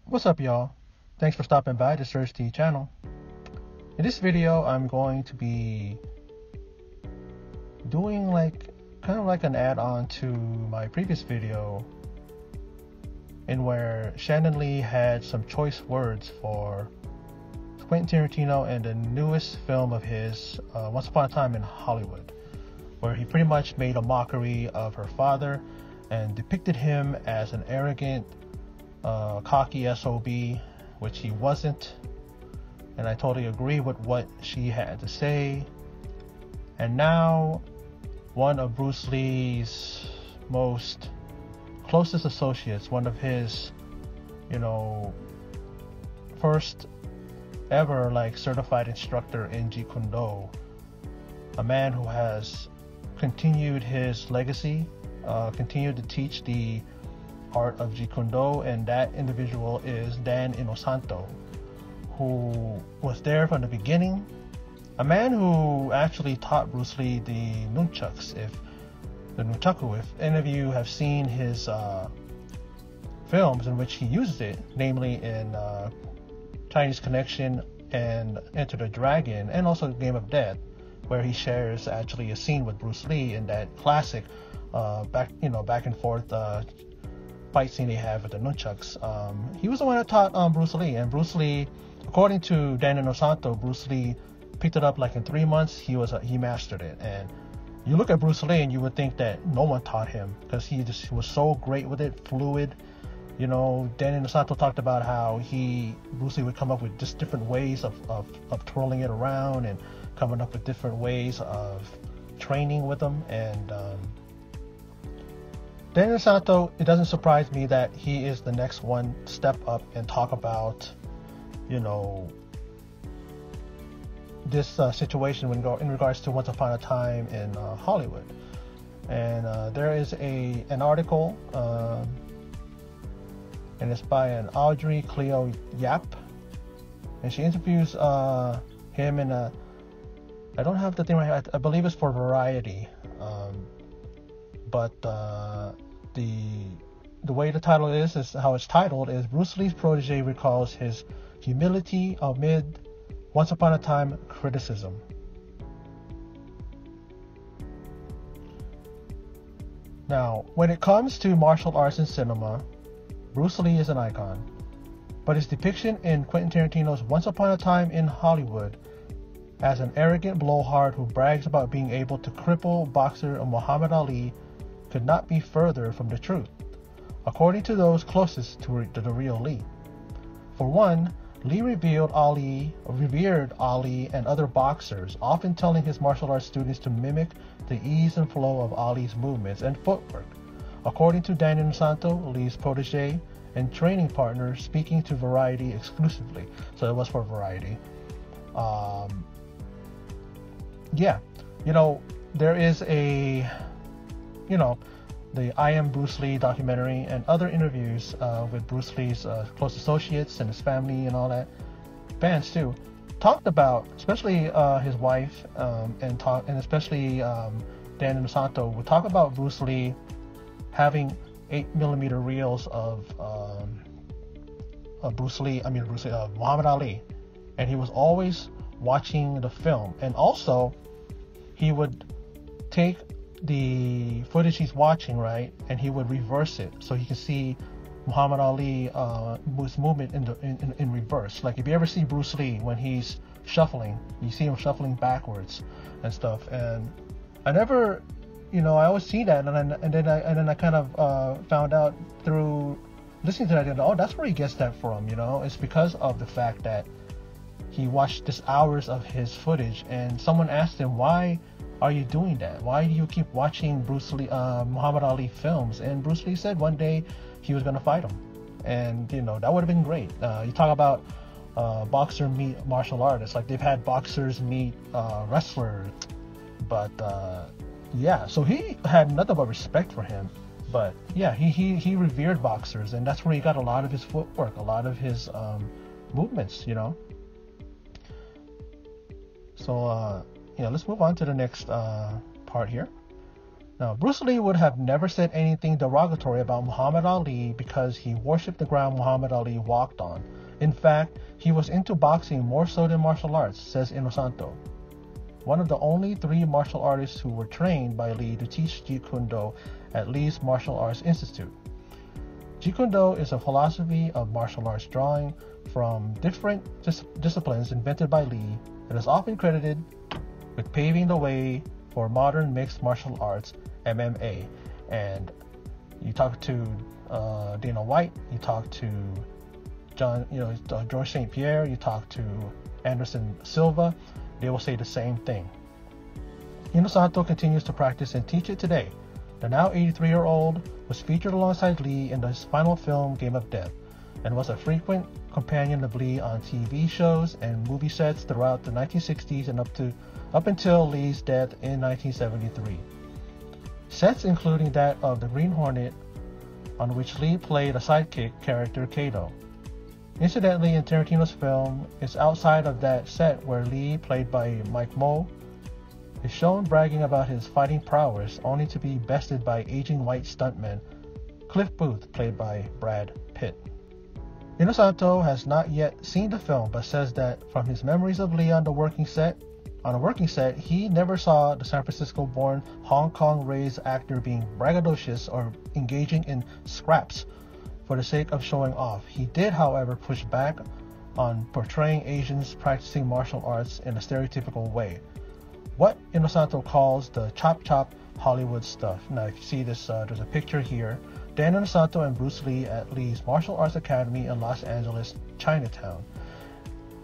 What's up, y'all? Thanks for stopping by the Search T channel. In this video, I'm going to be doing kind of like an add-on to my previous video in where Shannon Lee had some choice words for Quentin Tarantino and the newest film of his, Once Upon a Time in Hollywood, where he pretty much made a mockery of her father and depicted him as an arrogant, cocky SOB, which he wasn't. And I totally agree with what she had to say. And now, one of Bruce Lee's most closest associates, one of his, first ever certified instructor in Jeet Kune Do, a man who has continued his legacy, continued to teach the art of Jeet Kune Do, and that individual is Dan Inosanto, who was there from the beginning, a man who actually taught Bruce Lee the nunchucks, if any of you have seen his films in which he uses it, namely in Chinese Connection and Enter the Dragon, and also Game of Death, where he shares actually a scene with Bruce Lee in that classic back and forth fight scene they have with the nunchucks. He was the one that taught Bruce Lee, and Bruce Lee, according to Dan Inosanto, Bruce Lee picked it up in 3 months. He mastered it. And you look at Bruce Lee and you would think that no one taught him, because he just was so great with it, fluid. Dan Inosanto talked about how Bruce Lee would come up with just different ways of twirling it around and coming up with different ways of training with them. And Dan Inosanto, it doesn't surprise me that he is the next one step up and talk about, this situation in regards to Once Upon a Time in Hollywood. And there is an article, and it's by an Audrey Cleo Yap, and she interviews him in I don't have the thing right here, I believe it's for Variety, but the way the title is how it's titled is Bruce Lee's protege recalls his humility amid Once Upon a Time criticism. Now, when it comes to martial arts and cinema, Bruce Lee is an icon, but his depiction in Quentin Tarantino's Once Upon a Time in Hollywood as an arrogant blowhard who brags about being able to cripple boxer Muhammad Ali could not be further from the truth, according to those closest to the real Lee. For one, Lee revered Ali and other boxers, often telling his martial arts students to mimic the ease and flow of Ali's movements and footwork. According to Dan Inosanto, Lee's protege and training partner, speaking to Variety exclusively. So it was for Variety. There is the I Am Bruce Lee documentary and other interviews with Bruce Lee's close associates and his family and all that, fans too, talked about, especially his wife, and especially Dan Inosanto would talk about Bruce Lee having 8mm reels of Muhammad Ali, and he was always watching the film, and also he would take the footage he's watching, right, and he would reverse it so he can see Muhammad Ali his movement in reverse. Like if you ever see Bruce Lee when he's shuffling, you see him shuffling backwards and stuff. And I never, I always see that, and then I kind of found out through listening to that. Oh, that's where he gets that from. It's because of the fact that he watched just hours of his footage, and someone asked him, "Why are you doing that? Why do you keep watching Bruce Lee, Muhammad Ali films?" And Bruce Lee said one day he was going to fight him, and that would have been great. You talk about boxer meet martial artists, like they've had boxers meet wrestlers, but so he had nothing but respect for him. But yeah, he revered boxers, and that's where he got a lot of his footwork, a lot of his movements. So let's move on to the next part here. Now, Bruce Lee would have never said anything derogatory about Muhammad Ali because he worshipped the ground Muhammad Ali walked on. In fact, he was into boxing more so than martial arts, says Inosanto, one of the only 3 martial artists who were trained by Lee to teach Jeet Kune Do at Lee's Martial Arts Institute. Jeet Kune Do is a philosophy of martial arts drawing from different disciplines invented by Lee and is often credited with paving the way for modern mixed martial arts, MMA. And you talk to Dana White, you talk to George St. Pierre, you talk to Anderson Silva, they will say the same thing. Inosanto continues to practice and teach it today. The now 83-year-old was featured alongside Lee in his final film, Game of Death, and was a frequent companion of Lee on TV shows and movie sets throughout the 1960s and up until Lee's death in 1973. Sets including that of the Green Hornet, on which Lee played a sidekick character, Kato. Incidentally, in Tarantino's film, it's outside of that set where Lee, played by Mike Moe, is shown bragging about his fighting prowess, only to be bested by aging white stuntman Cliff Booth, played by Brad Pitt. Inosanto has not yet seen the film, but says that from his memories of Lee on a working set, he never saw the San Francisco-born, Hong Kong-raised actor being braggadocious or engaging in scraps for the sake of showing off. He did, however, push back on portraying Asians practicing martial arts in a stereotypical way, what Inosanto calls the chop Hollywood stuff. Now, if you see this, there's a picture here. Dan Inosanto and Bruce Lee at Lee's Martial Arts Academy in Los Angeles, Chinatown.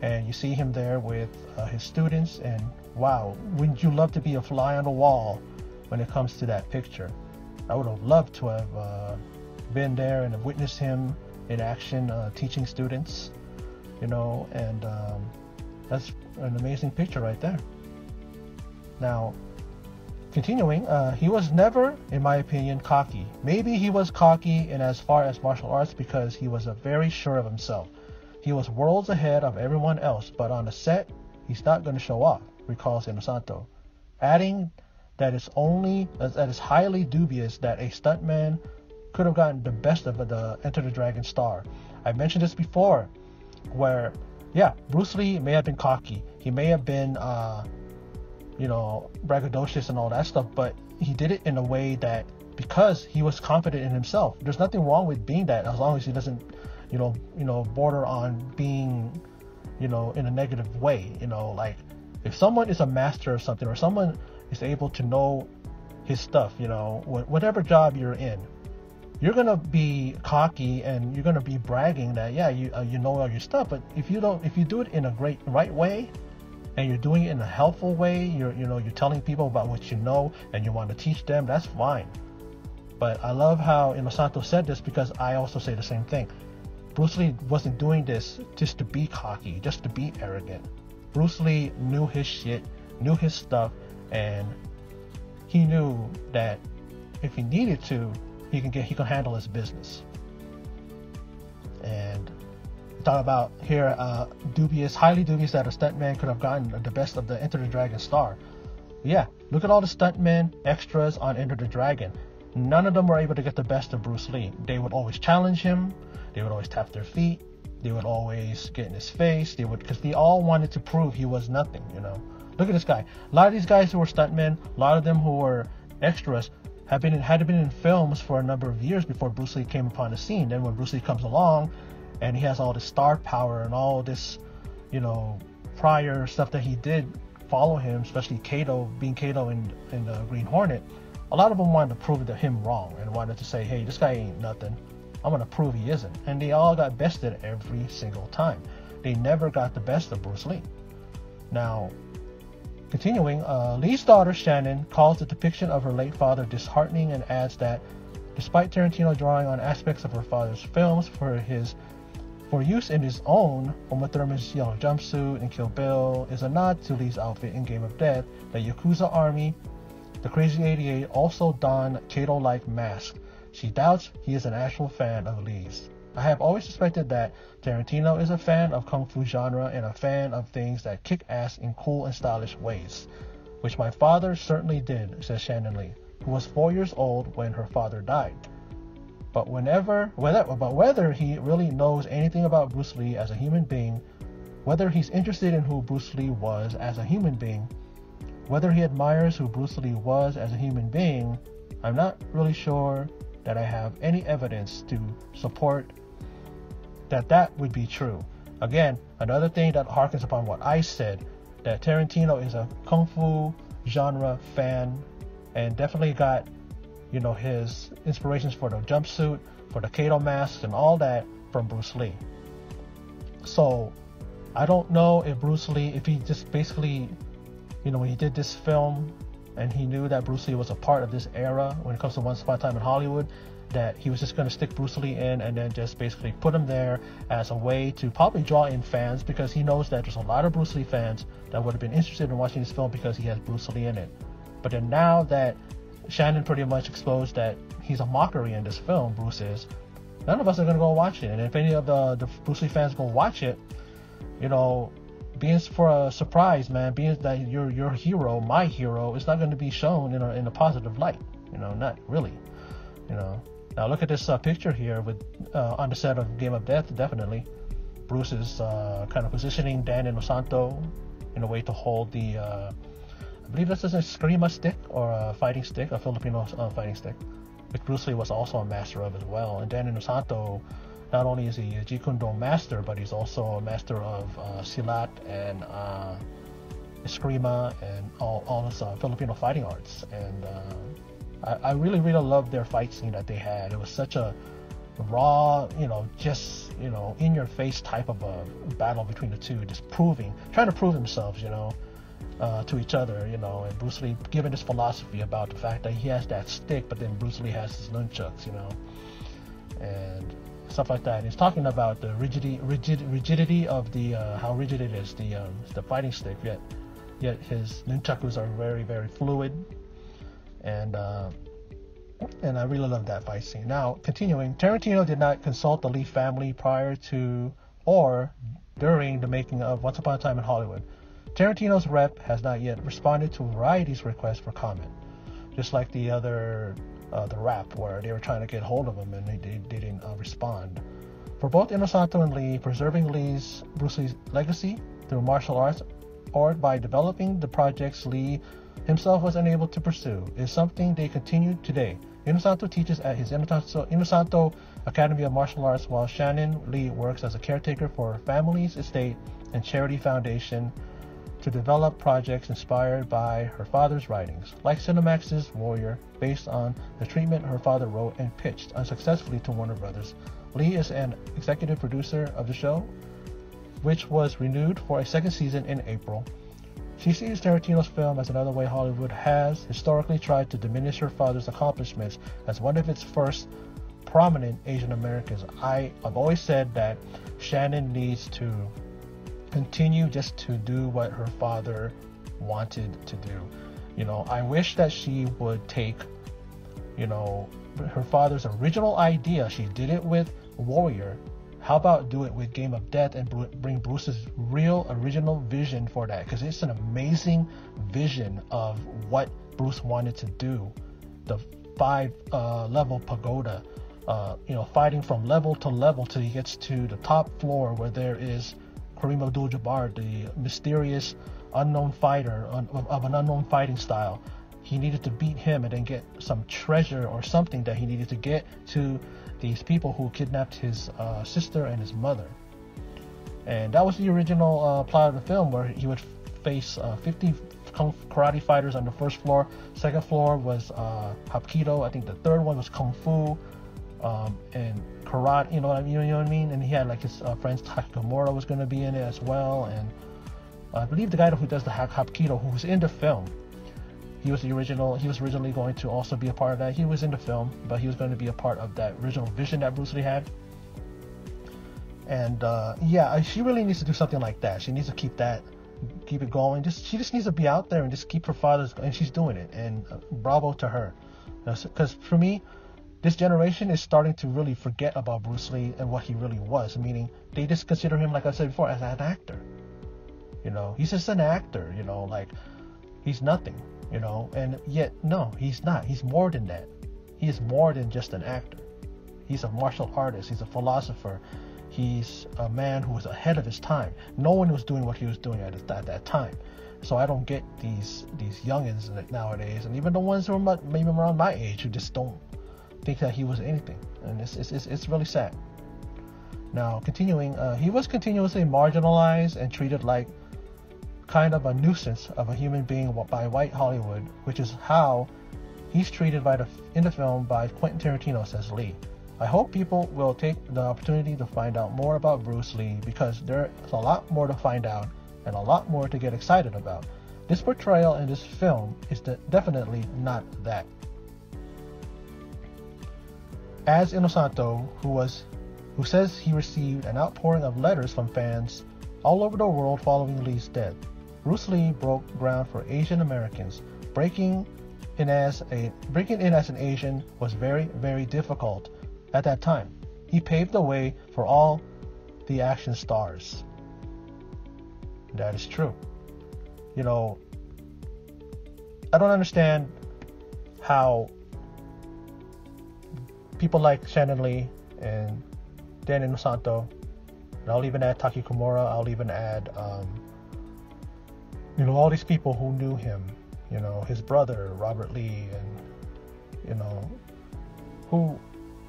And you see him there with his students, and wow, wouldn't you love to be a fly on the wall when it comes to that picture? I would have loved to have been there and have witnessed him in action teaching students, and that's an amazing picture right there. Now, continuing, he was never, in my opinion, cocky. Maybe he was cocky in as far as martial arts because he was very sure of himself. He was worlds ahead of everyone else, but on the set, he's not going to show off, recalls Inosanto, adding that it's highly dubious that a stuntman could have gotten the best of the Enter the Dragon star. I mentioned this before, where, Bruce Lee may have been cocky. He may have been, braggadocious and all that stuff, but he did it in a way that, because he was confident in himself. There's nothing wrong with being that, as long as he doesn't border on being, in a negative way. Like if someone is a master of something, or someone is able to know his stuff, whatever job you're in, you're gonna be cocky and you're gonna be bragging that you know all your stuff. But if you do it in a right way, and you're doing it in a helpful way, you're telling people about what you know and you want to teach them, that's fine. But I love how Inosanto said this, because I also say the same thing. Bruce Lee wasn't doing this just to be cocky, just to be arrogant. Bruce Lee knew his shit, knew his stuff, and he knew that if he needed to, he can handle his business. And talk about here, highly dubious that a stuntman could have gotten the best of the Enter the Dragon star. Yeah, look at all the stuntmen extras on Enter the Dragon. None of them were able to get the best of Bruce Lee. They would always challenge him. They would always tap their feet. They would always get in his face. Because they all wanted to prove he was nothing. Look at this guy. A lot of these guys who were stuntmen, a lot of them who were extras, had been in films for a number of years before Bruce Lee came upon the scene. Then when Bruce Lee comes along, and he has all this star power and all this, prior stuff that he did follow him, especially being Kato in the Green Hornet. A lot of them wanted to prove him wrong and wanted to say, hey, this guy ain't nothing. I'm going to prove he isn't. And they all got bested every single time. They never got the best of Bruce Lee. Now, continuing, Lee's daughter, Shannon, calls the depiction of her late father disheartening and adds that despite Tarantino drawing on aspects of her father's films for use in his own, Uma Thurman's yellow jumpsuit in Kill Bill is a nod to Lee's outfit in Game of Death. The Yakuza army, the Crazy 88, also don Kato-like mask. She doubts he is an actual fan of Lee's. I have always suspected that Tarantino is a fan of kung fu genre and a fan of things that kick ass in cool and stylish ways, which my father certainly did, says Shannon Lee. who was 4 years old when her father died. But whether he really knows anything about Bruce Lee as a human being, whether he's interested in who Bruce Lee was as a human being, whether he admires who Bruce Lee was as a human being, I'm not really sure that I have any evidence to support that would be true. Again, another thing that harkens upon what I said, that Tarantino is a kung fu genre fan and definitely got, his inspirations for the jumpsuit, for the Kato masks and all that from Bruce Lee. So I don't know if Bruce Lee, if he just basically, when he did this film and he knew that Bruce Lee was a part of this era when it comes to Once Upon a Time in Hollywood, that he was just going to stick Bruce Lee in and then just basically put him there as a way to probably draw in fans, because he knows that there's a lot of Bruce Lee fans that would have been interested in watching this film because he has Bruce Lee in it. But then now that Shannon pretty much exposed that he's a mockery in this film, Bruce is, none of us are going to go watch it. And if any of the Bruce Lee fans go watch it, being for a surprise, man, being that your hero, my hero, is not going to be shown in a positive light. Not really. Now look at this picture here with on the set of Game of Death. Definitely, Bruce is kind of positioning Dan Inosanto in a way to hold the, I believe this is a Eskrima stick or a fighting stick, a Filipino fighting stick, which Bruce Lee was also a master of as well. And Dan Inosanto, not only is he a Jeet Kune Do master, but he's also a master of Silat and Eskrima and all this Filipino fighting arts. And I really, really loved their fight scene that they had. It was such a raw, just, in your face type of a battle between the two, just trying to prove themselves, to each other, and Bruce Lee giving this philosophy about the fact that he has that stick, but then Bruce Lee has his nunchucks, and stuff like that. And he's talking about the rigidity of the, how rigid it is, the fighting stick, yet his nunchakus are very, very fluid. And I really love that fight scene. Now, continuing, Tarantino did not consult the Lee family prior to or during the making of Once Upon a Time in Hollywood. Tarantino's rep has not yet responded to Variety's request for comment, just like the other, the rap, where they were trying to get hold of him and they didn't respond. For both Inosanto and Lee, preserving Bruce Lee's legacy through martial arts or by developing the projects Lee himself was unable to pursue is something they continue today. Inosanto teaches at his Inosanto Academy of Martial Arts, while Shannon Lee works as a caretaker for family's estate and charity foundation to develop projects inspired by her father's writings, like Cinemax's Warrior, based on the treatment her father wrote and pitched unsuccessfully to Warner Brothers. Lee is an executive producer of the show, which was renewed for a second season in April. She sees Tarantino's film as another way Hollywood has historically tried to diminish her father's accomplishments as one of its first prominent Asian Americans. I've always said that Shannon needs to continue just to do what her father wanted to do. I wish that she would take, her father's original idea. She did it with Warrior. How about do it with Game of Death and bring Bruce's real original vision for that? Because it's an amazing vision of what Bruce wanted to do. The 5-level pagoda, fighting from level to level till he gets to the top floor where there is Kareem Abdul-Jabbar, the mysterious unknown fighter of an unknown fighting style. He needed to beat him and then get some treasure or something that he needed to get to these people who kidnapped his sister and his mother. And that was the original plot of the film, where he would face 50 karate fighters on the first floor. Second floor was Hapkido. I think the third one was Kung Fu and karate. You know what I mean? And he had like his friends Takamura was going to be in it as well. And I believe the guy who does the Hapkido, who was in the film, he was originally going to also be a part of that. He was in the film, but he was going to be a part of that original vision that Bruce Lee had. And she really needs to do something like that. She needs to keep it going. She just needs to be out there and just keep her father's, and she's doing it. And bravo to her. Because for me, this generation is starting to really forget about Bruce Lee and what he really was. Meaning, they just consider him, like I said before, as an actor. He's just an actor. Like, he's nothing. And yet, no, he's not. He's more than that. He is more than just an actor. He's a martial artist. He's a philosopher. He's a man who was ahead of his time. No one was doing what he was doing at that time. So I don't get these youngins nowadays, and even the ones who are maybe around my age, who just don't think that he was anything. And it's really sad. Now, continuing, he was continuously marginalized and treated like kind of a nuisance of a human being by white Hollywood, which is how he's treated in the film by Quentin Tarantino, says Lee. I hope people will take the opportunity to find out more about Bruce Lee, because there's a lot more to find out and a lot more to get excited about. This portrayal in this film is definitely not that. As Inosanto, who says he received an outpouring of letters from fans all over the world following Lee's death, Bruce Lee broke ground for Asian Americans. Breaking in as an Asian was very, very difficult at that time. He paved the way for all the action stars. That is true. I don't understand how people like Shannon Lee and Dan Inosanto, and I'll even add Taki Kimura, I'll even add all these people who knew him, his brother Robert Lee, and who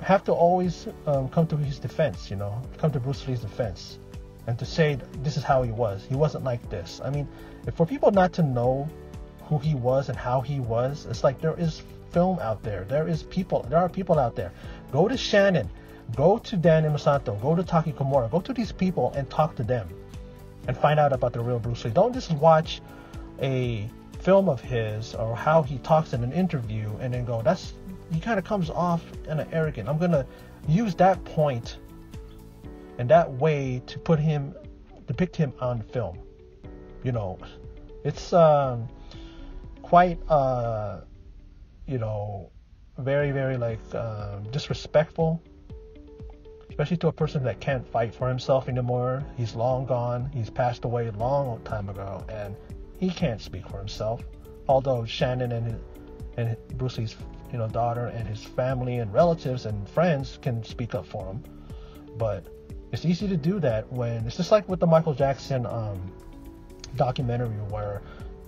have to always come to his defense, come to Bruce Lee's defense, and to say this is how he was. He wasn't like this. I mean, if for people not to know who he was and how he was, it's like there is film out there. There are people out there. Go to Shannon, go to Dan Inosanto, go to Taki Kimura, go to these people and talk to them and find out about the real Bruce Lee. Don't just watch a film of his or how he talks in an interview and then go, he kind of comes off kind of arrogant. I'm going to use that point and that way to depict him on film. It's quite, very, very disrespectful, especially to a person that can't fight for himself anymore. He's long gone. He's passed away a long time ago, and he can't speak for himself. Although Shannon and Bruce Lee's daughter and his family and relatives and friends can speak up for him, but it's easy to do that when it's just like with the Michael Jackson documentary where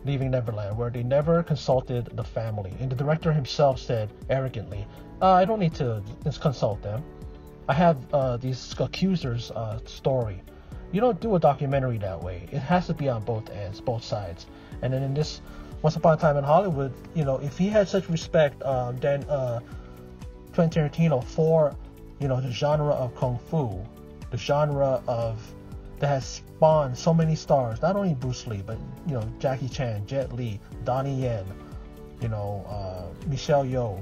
Leaving Neverland, where they never consulted the family, and the director himself said arrogantly, I don't need to consult them. I have these accusers story. You don't do a documentary that way. It has to be on both ends, both sides. And then in this Once Upon a Time in Hollywood, if he had such respect, then Quentin Tarantino for the genre of kung fu, the genre that has spawned so many stars, not only Bruce Lee, but Jackie Chan, Jet Li, Donnie Yen, Michelle Yeoh,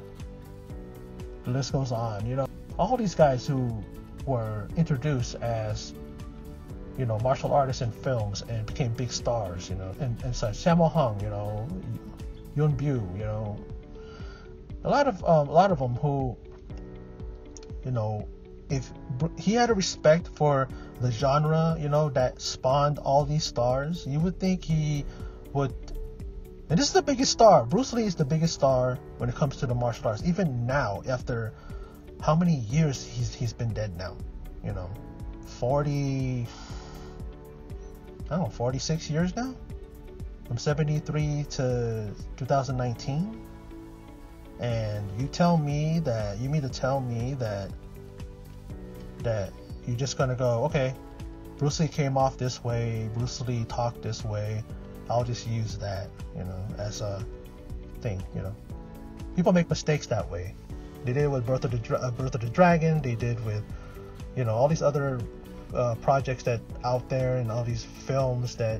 the list goes on. All these guys who were introduced as martial artists in films and became big stars, and such. Sammo Hung, Yun Bu, a lot of them who, if he had a respect for the genre, that spawned all these stars, you would think he would. And this is the biggest star. Bruce Lee is the biggest star when it comes to the martial arts. Even now, after how many years he's been dead now? 46 years now? From 73 to 2019? And you mean to tell me that you're just gonna go, okay, Bruce Lee came off this way, Bruce Lee talked this way, I'll just use that, as a thing, People make mistakes that way. They did it with Birth of the Dragon, they did with, all these other projects that out there, and all these films that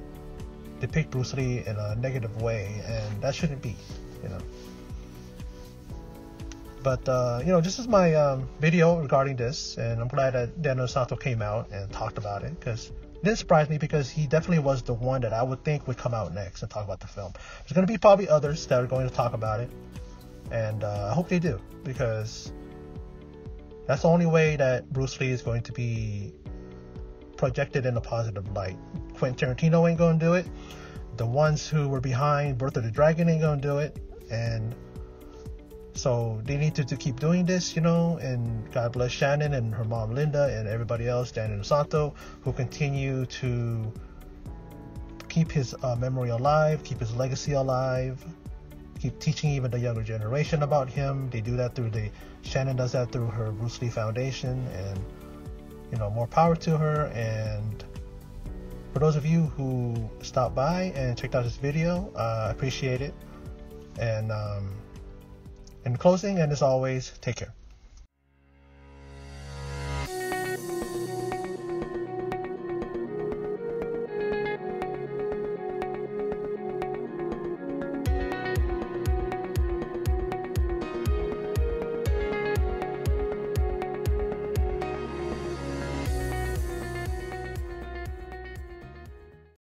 depict Bruce Lee in a negative way, and that shouldn't be, But this is my video regarding this, and I'm glad that Dan Inosanto came out and talked about it, because it didn't surprise me, because he definitely was the one that I would think would come out next and talk about the film. There's going to be probably others that are going to talk about it, and I hope they do, because that's the only way that Bruce Lee is going to be projected in a positive light. Quentin Tarantino ain't going to do it. the ones who were behind Birth of the Dragon ain't gonna do it, and so they need to keep doing this, and God bless Shannon and her mom Linda and everybody else, Dan and Inosanto, who continue to keep his memory alive, keep his legacy alive, keep teaching even the younger generation about him. They do that Shannon does that through her Bruce Lee Foundation, and more power to her. And for those of you who stopped by and checked out this video, I appreciate it. And in closing, and as always, take care.